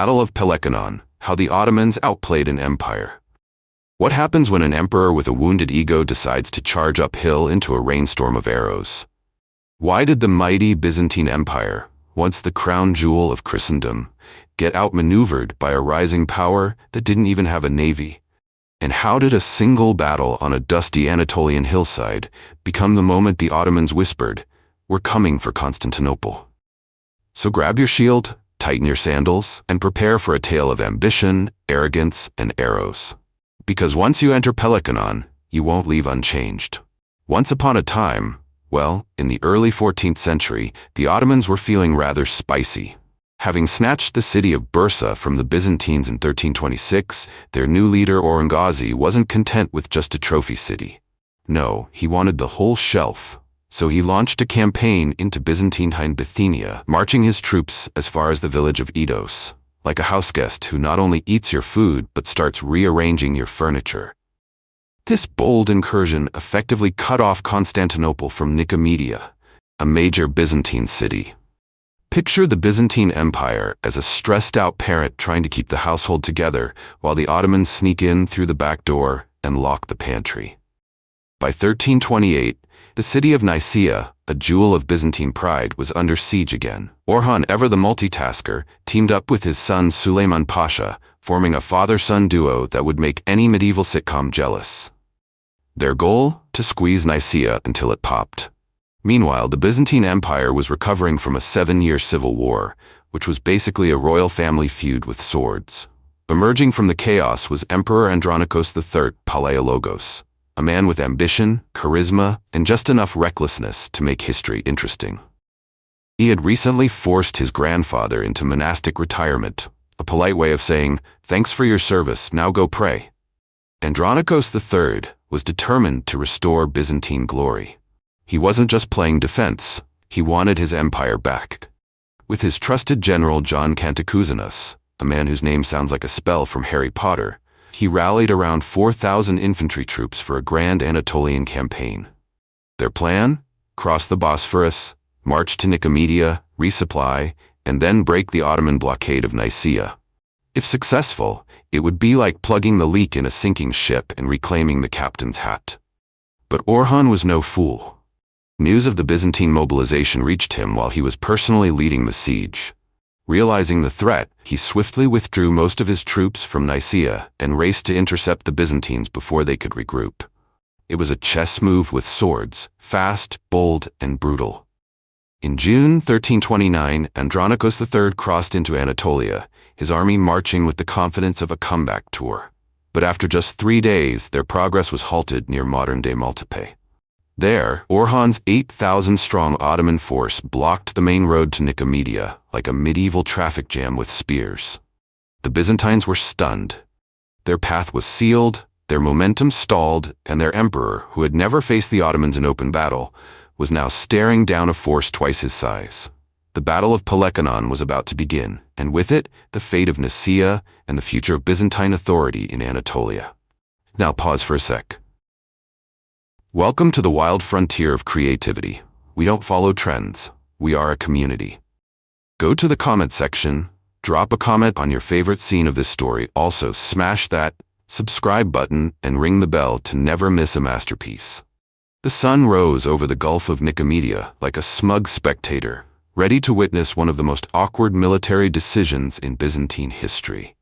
Battle of Pelekanon, how the Ottomans outplayed an empire. What happens when an emperor with a wounded ego decides to charge uphill into a rainstorm of arrows? Why did the mighty Byzantine Empire, once the crown jewel of Christendom, get outmaneuvered by a rising power that didn't even have a navy? And how did a single battle on a dusty Anatolian hillside become the moment the Ottomans whispered, "We're coming for Constantinople"? So grab your shield, tighten your sandals, and prepare for a tale of ambition, arrogance, and arrows. Because once you enter Pelekanon, you won't leave unchanged. Once upon a time, well, in the early 14th century, the Ottomans were feeling rather spicy. Having snatched the city of Bursa from the Byzantines in 1326, their new leader Orhan wasn't content with just a trophy city. No, he wanted the whole shelf. So he launched a campaign into Byzantine Bithynia, marching his troops as far as the village of Eidos, like a houseguest who not only eats your food but starts rearranging your furniture. This bold incursion effectively cut off Constantinople from Nicomedia, a major Byzantine city. Picture the Byzantine Empire as a stressed-out parent trying to keep the household together while the Ottomans sneak in through the back door and lock the pantry. By 1328, the city of Nicaea, a jewel of Byzantine pride, was under siege again. Orhan, ever the multitasker, teamed up with his son Suleiman Pasha, forming a father-son duo that would make any medieval sitcom jealous. Their goal? To squeeze Nicaea until it popped. Meanwhile, the Byzantine Empire was recovering from a 7-year civil war, which was basically a royal family feud with swords. Emerging from the chaos was Emperor Andronikos III Palaiologos, a man with ambition, charisma, and just enough recklessness to make history interesting. He had recently forced his grandfather into monastic retirement, a polite way of saying, "Thanks for your service, now go pray." Andronikos III was determined to restore Byzantine glory. He wasn't just playing defense, he wanted his empire back. With his trusted general John Cantacuzenius, a man whose name sounds like a spell from Harry Potter, he rallied around 4,000 infantry troops for a grand Anatolian campaign. Their plan? Cross the Bosphorus, march to Nicomedia, resupply, and then break the Ottoman blockade of Nicaea. If successful, it would be like plugging the leak in a sinking ship and reclaiming the captain's hat. But Orhan was no fool. News of the Byzantine mobilization reached him while he was personally leading the siege. Realizing the threat, he swiftly withdrew most of his troops from Nicaea and raced to intercept the Byzantines before they could regroup. It was a chess move with swords, fast, bold, and brutal. In June 1329, Andronikos III crossed into Anatolia, his army marching with the confidence of a comeback tour. But after just 3 days, their progress was halted near modern-day Maltepe. There, Orhan's 8,000-strong Ottoman force blocked the main road to Nicomedia like a medieval traffic jam with spears. The Byzantines were stunned. Their path was sealed, their momentum stalled, and their emperor, who had never faced the Ottomans in open battle, was now staring down a force twice his size. The Battle of Pelekanon was about to begin, and with it, the fate of Nicaea and the future of Byzantine authority in Anatolia. Now pause for a sec. Welcome to the wild frontier of creativity. We don't follow trends. We are a community. Go to the comment section, drop a comment on your favorite scene of this story. Also, smash that subscribe button and ring the bell to never miss a masterpiece. The sun rose over the Gulf of Nicomedia like a smug spectator, ready to witness one of the most awkward military decisions in Byzantine history.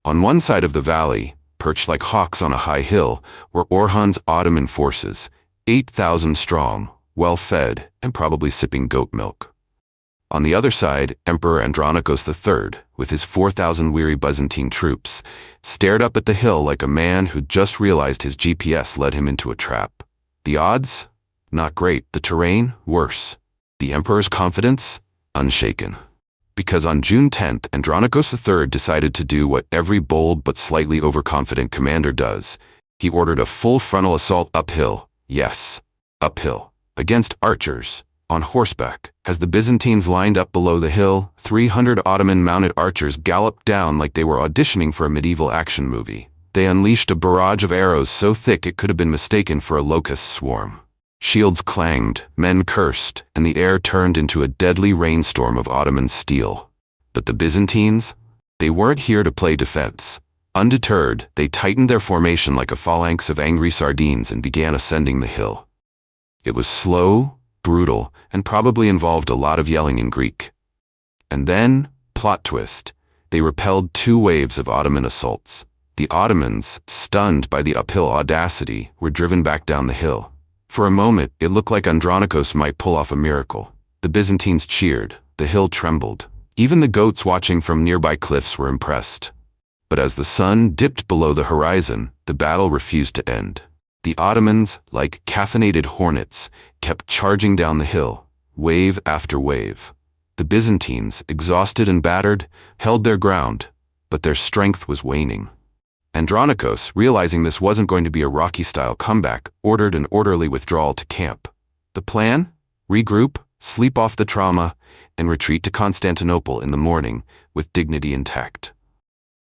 On one side of the valley, perched like hawks on a high hill, were Orhan's Ottoman forces, 8,000 strong, well-fed, and probably sipping goat milk. On the other side, Emperor Andronikos III, with his 4,000 weary Byzantine troops, stared up at the hill like a man who'd just realized his GPS led him into a trap. The odds? Not great. The terrain? Worse. The emperor's confidence? Unshaken. Because on June 10th, Andronikos III decided to do what every bold but slightly overconfident commander does. He ordered a full frontal assault uphill, yes, uphill, against archers, on horseback. As the Byzantines lined up below the hill, 300 Ottoman mounted archers galloped down like they were auditioning for a medieval action movie. They unleashed a barrage of arrows so thick it could have been mistaken for a locust swarm. Shields clanged, men cursed, and the air turned into a deadly rainstorm of Ottoman steel. But the Byzantines? They weren't here to play defense. Undeterred, they tightened their formation like a phalanx of angry sardines and began ascending the hill. It was slow, brutal, and probably involved a lot of yelling in Greek. And then, plot twist, they repelled 2 waves of Ottoman assaults. The Ottomans, stunned by the uphill audacity, were driven back down the hill. For a moment, it looked like Andronikos might pull off a miracle. The Byzantines cheered, the hill trembled. Even the goats watching from nearby cliffs were impressed. But as the sun dipped below the horizon, the battle refused to end. The Ottomans, like caffeinated hornets, kept charging down the hill, wave after wave. The Byzantines, exhausted and battered, held their ground, but their strength was waning. Andronikos, realizing this wasn't going to be a Rocky-style comeback, ordered an orderly withdrawal to camp. The plan? Regroup, sleep off the trauma, and retreat to Constantinople in the morning with dignity intact.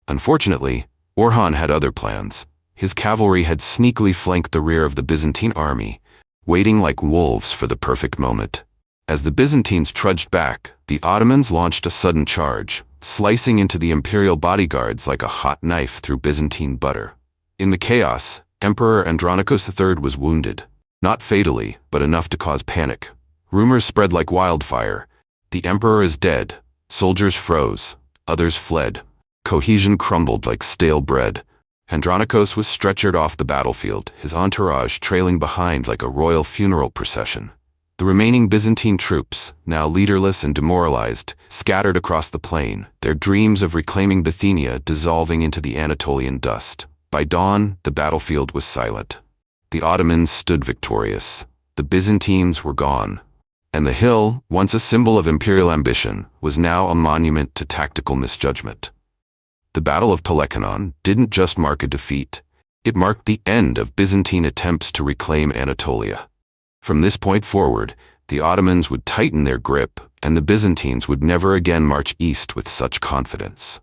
Unfortunately, Orhan had other plans. His cavalry had sneakily flanked the rear of the Byzantine army, waiting like wolves for the perfect moment. As the Byzantines trudged back, the Ottomans launched a sudden charge, slicing into the imperial bodyguards like a hot knife through Byzantine butter. In the chaos, Emperor Andronikos III was wounded. Not fatally, but enough to cause panic. Rumors spread like wildfire. The emperor is dead. Soldiers froze. Others fled. Cohesion crumbled like stale bread. Andronikos was stretchered off the battlefield, his entourage trailing behind like a royal funeral procession. The remaining Byzantine troops, now leaderless and demoralized, scattered across the plain, their dreams of reclaiming Bithynia dissolving into the Anatolian dust. By dawn, the battlefield was silent. The Ottomans stood victorious. The Byzantines were gone. And the hill, once a symbol of imperial ambition, was now a monument to tactical misjudgment. The Battle of Pelekanon didn't just mark a defeat. It marked the end of Byzantine attempts to reclaim Anatolia. From this point forward, the Ottomans would tighten their grip, and the Byzantines would never again march east with such confidence.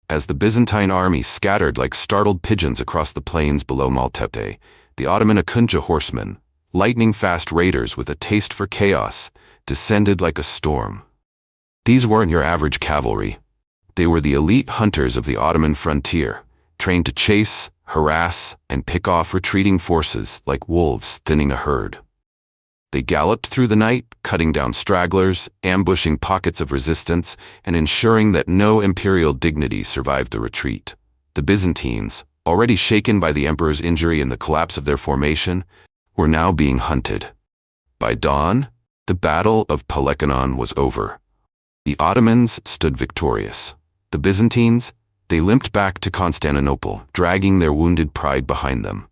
As the Byzantine army scattered like startled pigeons across the plains below Maltepe, the Ottoman Akunja horsemen, lightning-fast raiders with a taste for chaos, descended like a storm. These weren't your average cavalry. They were the elite hunters of the Ottoman frontier, trained to chase, harass, and pick off retreating forces like wolves thinning a herd. They galloped through the night, cutting down stragglers, ambushing pockets of resistance, and ensuring that no imperial dignity survived the retreat. The Byzantines, already shaken by the emperor's injury and the collapse of their formation, were now being hunted. By dawn, the Battle of Pelekanon was over. The Ottomans stood victorious. The Byzantines, they limped back to Constantinople, dragging their wounded pride behind them.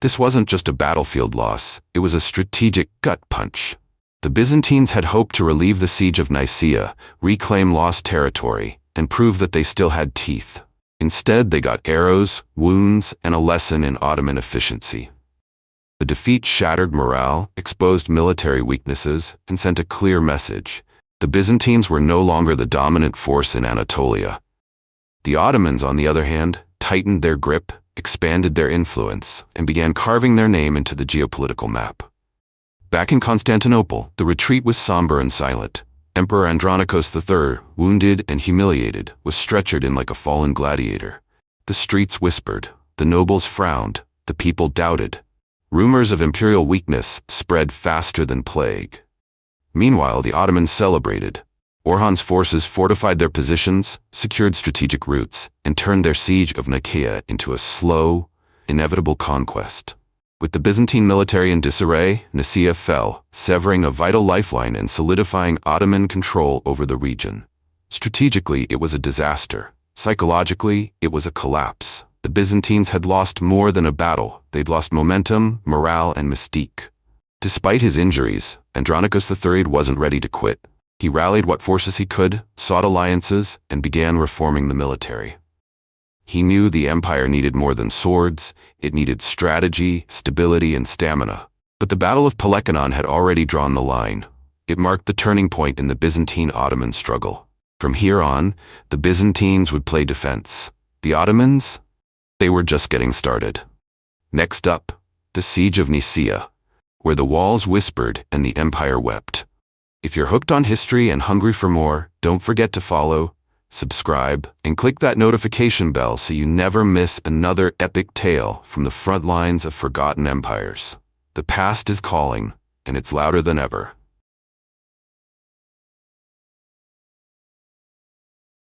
This wasn't just a battlefield loss, it was a strategic gut punch. The Byzantines had hoped to relieve the siege of Nicaea, reclaim lost territory, and prove that they still had teeth. Instead, they got arrows, wounds, and a lesson in Ottoman efficiency. The defeat shattered morale, exposed military weaknesses, and sent a clear message. The Byzantines were no longer the dominant force in Anatolia. The Ottomans, on the other hand, tightened their grip, expanded their influence, and began carving their name into the geopolitical map. Back in Constantinople, the retreat was somber and silent. Emperor Andronikos III, wounded and humiliated, was stretchered in like a fallen gladiator. The streets whispered, the nobles frowned, the people doubted. Rumors of imperial weakness spread faster than plague. Meanwhile, the Ottomans celebrated. Orhan's forces fortified their positions, secured strategic routes, and turned their siege of Nicaea into a slow, inevitable conquest. With the Byzantine military in disarray, Nicaea fell, severing a vital lifeline and solidifying Ottoman control over the region. Strategically, it was a disaster. Psychologically, it was a collapse. The Byzantines had lost more than a battle. They'd lost momentum, morale, and mystique. Despite his injuries, Andronikos III wasn't ready to quit. He rallied what forces he could, sought alliances, and began reforming the military. He knew the empire needed more than swords, it needed strategy, stability, and stamina. But the Battle of Pelekanon had already drawn the line. It marked the turning point in the Byzantine-Ottoman struggle. From here on, the Byzantines would play defense. The Ottomans? They were just getting started. Next up, the Siege of Nicaea, where the walls whispered and the empire wept. If you're hooked on history and hungry for more, don't forget to follow, subscribe, and click that notification bell so you never miss another epic tale from the front lines of forgotten empires. The past is calling, and it's louder than ever.